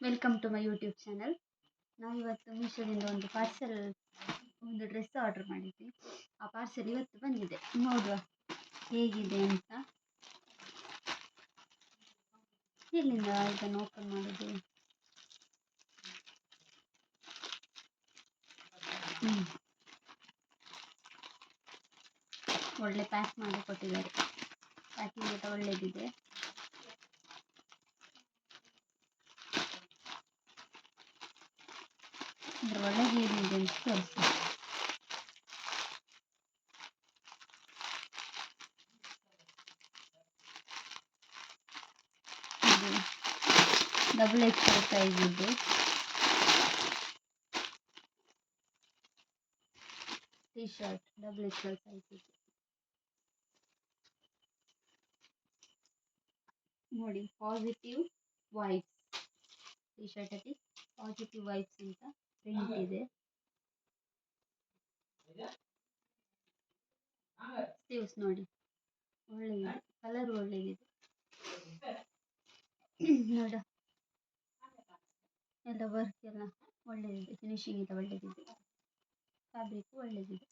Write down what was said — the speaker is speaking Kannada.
Welcome to my YouTube channel. ನಾವು ಇವತ್ತು ಮೀಶೋದಿಂದ ಒಂದು ಡ್ರೆಸ್ ಆರ್ಡರ್ ಮಾಡಿದ್ವಿ. ಆ ಪಾರ್ಸೆಲ್ ಇವತ್ತು ಬಂದಿದೆ. ನೋಡುವ ಹೇಗಿದೆ ಅಂತ. ಎಲ್ಲಿಂದ ಇದನ್ನು ಓಪನ್ ಮಾಡೋದು? ಒಳ್ಳೆ ಪ್ಯಾಕ್ ಮಾಡಿ ಕೊಟ್ಟಿದ್ದಾರೆ. ಪ್ಯಾಕಿಂಗ್ ಎಲ್ಲ ಒಳ್ಳೆದಿದೆ. ಇದ್ರ ಒಳಗೆ ಏನಿದೆ ಅಂತ ತೋರಿಸಿ. ಡಬಲ್ ಎಕ್ಸೆಲ್ ಸೈಜ್ ಇದೆ. T shirt double XL size ಇದೆ. ನೋಡಿ, ಪಾಸಿಟಿವ್ ವೈಬ್ಸ್ ಟಿ ಶರ್ಟ್ ಅಲ್ಲಿ ಪಾಸಿಟಿವ್ ವೈಬ್ಸ್ ಅಂತ ಪ್ರಿಂಟ್ ಇದೆ. ಸ್ಲೀವ್ಸ್ ನೋಡಿ, ಒಳ್ಳೆದಿದೆ. ಕಲರ್ ಒಳ್ಳೆದಿದೆ. ನೋಡ, ಎಲ್ಲ ವರ್ಕ್ ಎಲ್ಲ ಒಳ್ಳೆದಿದೆ. ಫಿನಿಶಿಂಗ್ ಎಲ್ಲ ಒಳ್ಳೆದಿದೆ. ಫ್ಯಾಬ್ರಿಕ್ ಒಳ್ಳೆದಿದೆ.